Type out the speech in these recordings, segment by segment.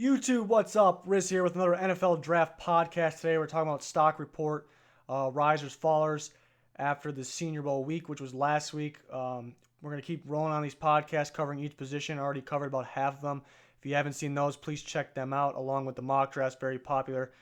YouTube, what's up? Riz here with another NFL Draft podcast. Today we're talking about stock report, risers, fallers after the Senior Bowl week, which was last week. We're going to keep rolling on these podcasts covering each position. I already covered about half of them. If you haven't seen those, please check them out along with the mock drafts, very popular.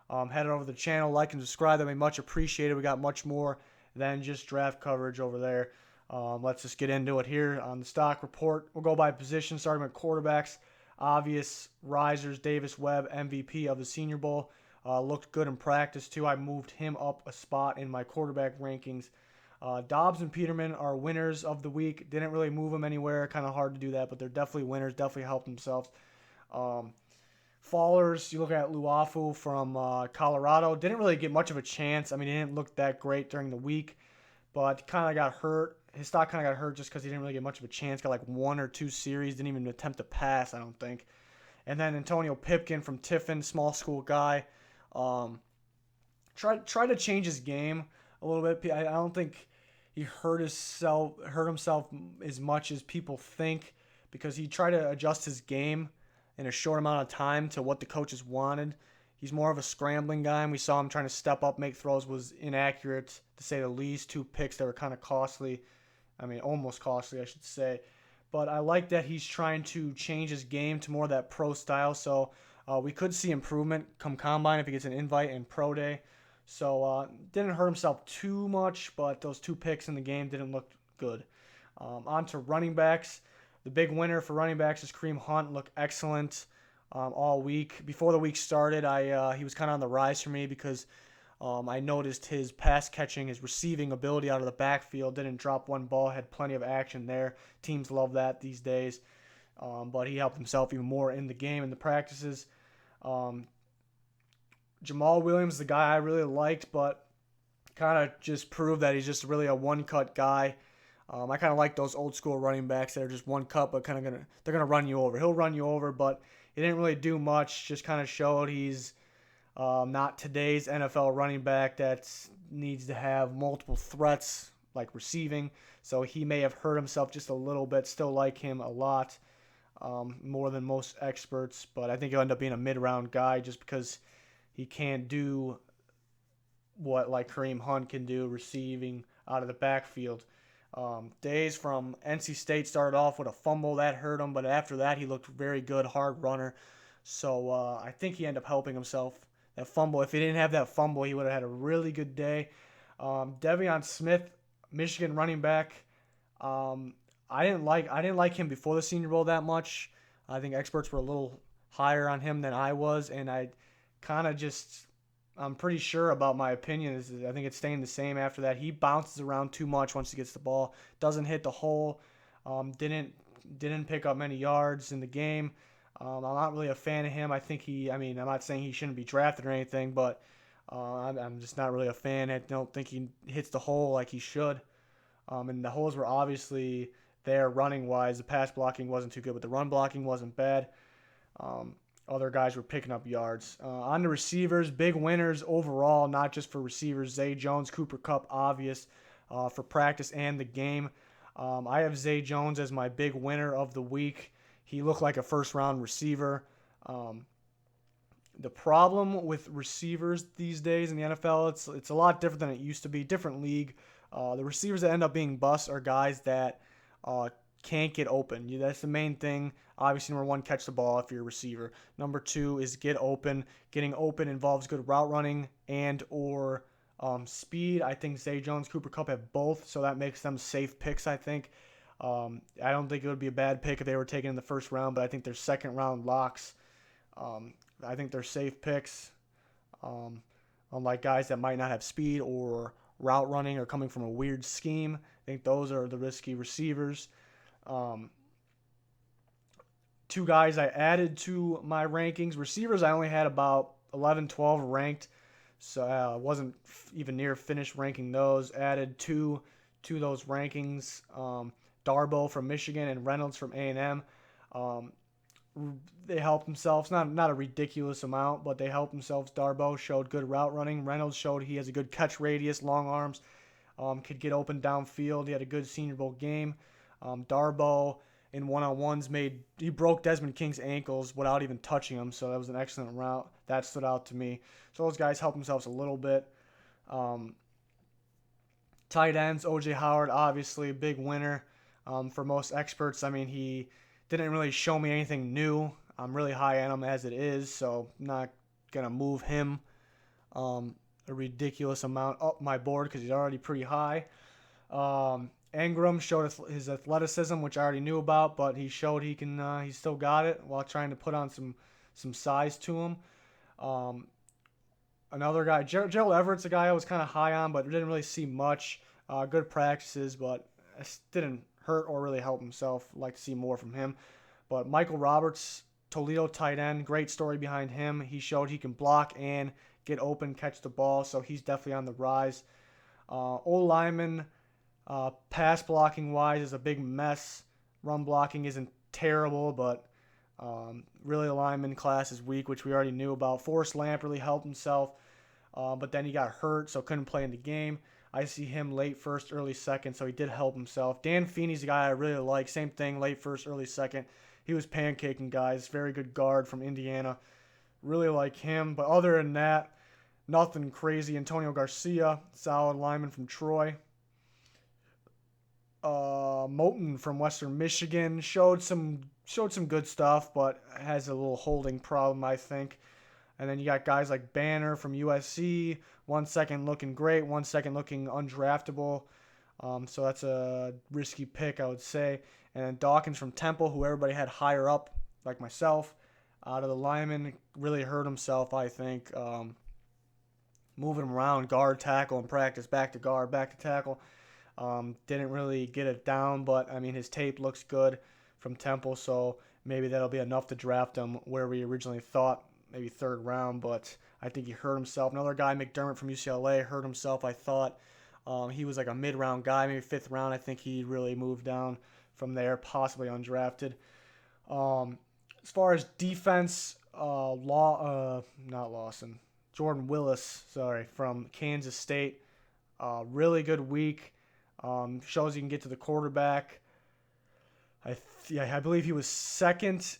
Head over to the channel, like and subscribe. That'd be much appreciated. We got much more than just draft coverage over there. Let's just get into it here on the stock report. We'll go by position, starting with quarterbacks. Obvious risers, Davis Webb, MVP of the Senior Bowl. Looked good in practice, too. I moved him up a spot in my quarterback rankings. Dobbs and Peterman are winners of the week. Didn't really move them anywhere. Kind of hard to do that, but they're definitely winners. Definitely helped themselves. Fallers, you look at Luafu from Colorado. Didn't really get much of a chance. I mean, he didn't look that great during the week, but kind of got hurt. His stock kind of got hurt just because he didn't really get much of a chance. Got like one or two series. Didn't even attempt to pass, I don't think. And then Antonio Pipkin from Tiffin, small school guy. Tried to change his game a little bit. I don't think he hurt himself as much as people think, because he tried to adjust his game in a short amount of time to what the coaches wanted. He's more of a scrambling guy, and we saw him trying to step up, make throws, was inaccurate, to say the least. Two picks that were kind of costly. I mean, almost costly, I should say. But I like that he's trying to change his game to more of that pro style. So we could see improvement come combine if he gets an invite and pro day. So didn't hurt himself too much, but those two picks in the game didn't look good. On to running backs. The big winner for running backs is Kareem Hunt. Looked excellent all week. Before the week started, he was kind of on the rise for me because I noticed his pass catching, his receiving ability out of the backfield. Didn't drop one ball, had plenty of action there. Teams love that these days. But he helped himself even more in the game, in the practices. Jamal Williams, the guy I really liked, but kind of just proved that he's just really a one-cut guy. I kind of like those old school running backs that are just one cut, but they're gonna run you over. He'll run you over, but he didn't really do much. Just kind of showed he's not today's NFL running back that needs to have multiple threats like receiving. So he may have hurt himself just a little bit. Still like him a lot, more than most experts. But I think he'll end up being a mid-round guy just because he can't do what like Kareem Hunt can do, receiving out of the backfield. Days from NC State started off with a fumble that hurt him, but after that he looked very good, hard runner. So I think he ended up helping himself. That fumble, if he didn't have that fumble, he would have had a really good day. Devion Smith, Michigan running back. I didn't like him before the Senior Bowl that much. I think experts were a little higher on him than I was, and I'm pretty sure about my opinion. I think it's staying the same after that. He bounces around too much once he gets the ball. Doesn't hit the hole. Didn't pick up many yards in the game. I'm not really a fan of him. I'm not saying he shouldn't be drafted or anything, but I'm just not really a fan. I don't think he hits the hole like he should. And the holes were obviously there running-wise. The pass blocking wasn't too good, but the run blocking wasn't bad. Other guys were picking up yards. On the receivers, big winners overall, not just for receivers. Zay Jones, Cooper Kupp, obvious for practice and the game. I have Zay Jones as my big winner of the week. He looked like a first-round receiver. The problem with receivers these days in the NFL, it's a lot different than it used to be. Different league. The receivers that end up being busts are guys that can't get open. That's the main thing. Obviously, number one, catch the ball if you're a receiver. Number two is get open. Getting open involves good route running and or speed. I think Zay Jones, Cooper Kupp have both, so that makes them safe picks, I think. I don't think it would be a bad pick if they were taken in the first round, but I think they're second-round locks. I think they're safe picks, unlike guys that might not have speed or route running or coming from a weird scheme. I think those are the risky receivers. Two guys I added to my rankings. Receivers, I only had about 11, 12 ranked, so I wasn't even near finished ranking those. Added two to those rankings. Darboh from Michigan and Reynolds from A&M. They helped themselves, not a ridiculous amount, but they helped themselves. Darboh showed good route running. Reynolds showed he has a good catch radius, long arms, could get open downfield. He had a good Senior Bowl game. Darboh in one-on-ones. He broke Desmond King's ankles without even touching him, so that was an excellent route. That stood out to me. So those guys help themselves a little bit. Tight ends, O.J. Howard, obviously a big winner for most experts. I mean, he didn't really show me anything new. I'm really high on him as it is, so I'm not going to move him a ridiculous amount up my board because he's already pretty high. Ingram showed his athleticism, which I already knew about, but he showed he still got it while trying to put on some size to him. Another guy, Gerald Everett's a guy I was kind of high on, but didn't really see much. Good practices, but didn't hurt or really help himself. Like to see more from him. But Michael Roberts, Toledo tight end, great story behind him. He showed he can block and get open, catch the ball, so he's definitely on the rise. O-lineman, pass blocking wise, is a big mess. Run blocking isn't terrible, but really the lineman class is weak, which we already knew about. Forrest Lamp really helped himself, but then he got hurt, so couldn't play in the game. I see him late first, early second, so he did help himself. Dan Feeney's a guy I really like. Same thing, late first, early second. He was pancaking guys. Very good guard from Indiana. Really like him. But other than that, nothing crazy. Antonio Garcia, solid lineman from Troy. Moten from Western Michigan showed some good stuff, but has a little holding problem, I think. And then you got guys like Banner from USC, 1 second looking great, 1 second looking undraftable. So that's a risky pick, I would say. And then Dawkins from Temple, who everybody had higher up, like myself, out of the lineman, really hurt himself, I think. Moving him around, guard, tackle in practice, back to guard, back to tackle. Didn't really get it down, but I mean his tape looks good from Temple, so maybe that'll be enough to draft him where we originally thought, maybe third round, but I think he hurt himself. Another guy, McDermott from UCLA, hurt himself, I thought. He was like a mid-round guy, maybe fifth round. I think he really moved down from there, possibly undrafted. As far as defense, Jordan Willis, from Kansas State. Really good week. Shows you can get to the quarterback. I believe he was second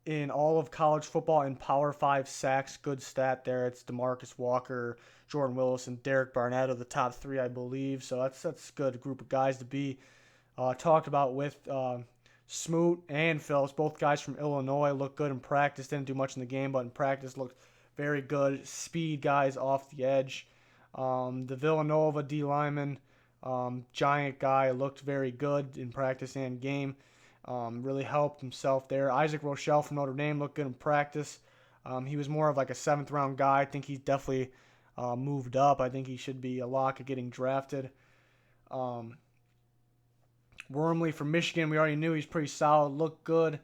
in all of college football in Power 5 sacks. Good stat there. It's DeMarcus Walker, Jordan Willis, and Derek Barnett are the top three, I believe. So that's a good group of guys to be talked about with Smoot and Phillips. Both guys from Illinois look good in practice. Didn't do much in the game, but in practice looked very good. Speed guys off the edge. The Villanova D lineman, giant guy, looked very good in practice and game. Really helped himself there. Isaac Rochelle from Notre Dame looked good in practice. He was more of like a seventh round guy. I think he's definitely moved up. I think he should be a lock of getting drafted. Wormley from Michigan, we already knew he's pretty solid, looked good.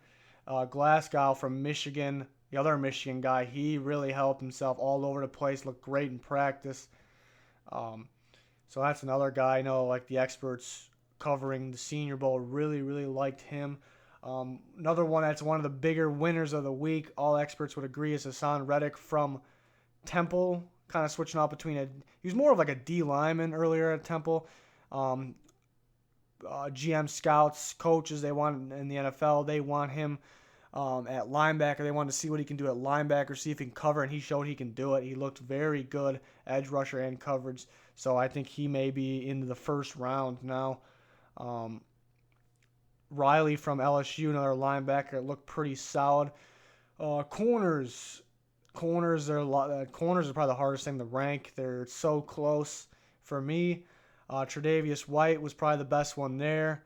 Glasgow from Michigan, the other Michigan guy, he really helped himself all over the place, looked great in practice. So that's another guy I know, like the experts covering the Senior Bowl really, really liked him. Another one that's one of the bigger winners of the week, all experts would agree, is Hassan Reddick from Temple, kind of switching off between he was more of like a D lineman earlier at Temple. GM scouts, coaches, they want in the NFL, they want him at linebacker. They want to see what he can do at linebacker, see if he can cover, and he showed he can do it. He looked very good, edge rusher and coverage. So I think he may be into the first round now. Riley from LSU, another linebacker, looked pretty solid. Corners are probably the hardest thing to rank. They're so close for me. Tre'Davious White was probably the best one there.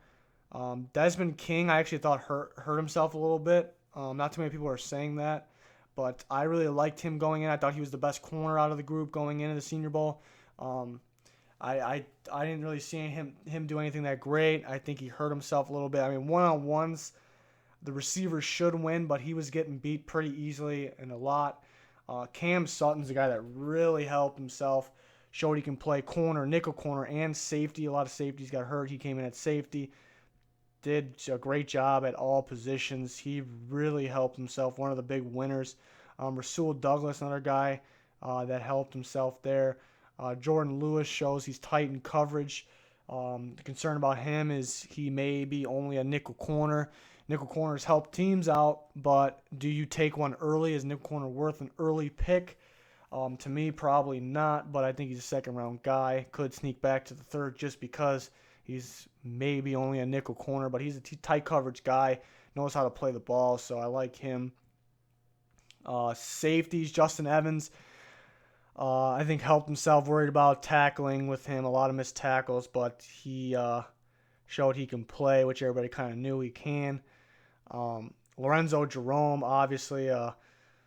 Desmond King, I actually thought hurt himself a little bit. Not too many people are saying that, but I really liked him going in. I thought he was the best corner out of the group going into the Senior Bowl. I didn't really see him do anything that great. I think he hurt himself a little bit. I mean, one-on-ones, the receivers should win, but he was getting beat pretty easily and a lot. Cam Sutton's the guy that really helped himself. Showed he can play corner, nickel corner, and safety. A lot of safeties got hurt. He came in at safety. Did a great job at all positions. He really helped himself. One of the big winners. Rasul Douglas, another guy that helped himself there. Jordan Lewis shows he's tight in coverage. The concern about him is he may be only a nickel corner. Nickel corners help teams out, but do you take one early? Is nickel corner worth an early pick? To me, probably not, but I think he's a second-round guy. Could sneak back to the third just because he's maybe only a nickel corner, but he's a tight coverage guy, knows how to play the ball, so I like him. Safeties, Justin Evans, I think helped himself, worried about tackling with him, a lot of missed tackles, but he showed he can play, which everybody kind of knew he can. Lorenzo Jerome, obviously a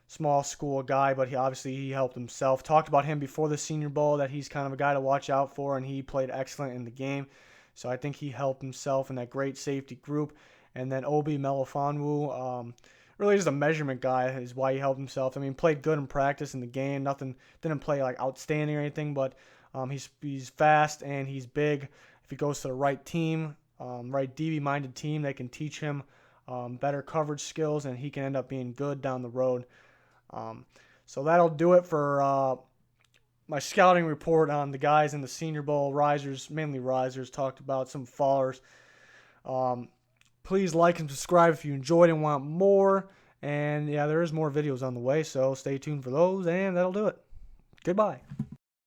small school guy, but he helped himself. Talked about him before the Senior Bowl, that he's kind of a guy to watch out for, and he played excellent in the game. So I think he helped himself in that great safety group. And then Obi Melifonwu, really just a measurement guy is why he helped himself. I mean, played good in practice in the game. Didn't play like outstanding or anything, but he's fast and he's big. If he goes to the right team, right DB-minded team, they can teach him better coverage skills, and he can end up being good down the road. So that'll do it for my scouting report on the guys in the Senior Bowl. Risers, mainly risers, talked about some fallers. Please like and subscribe if you enjoyed and want more. And yeah, there is more videos on the way, so stay tuned for those, and that'll do it. Goodbye.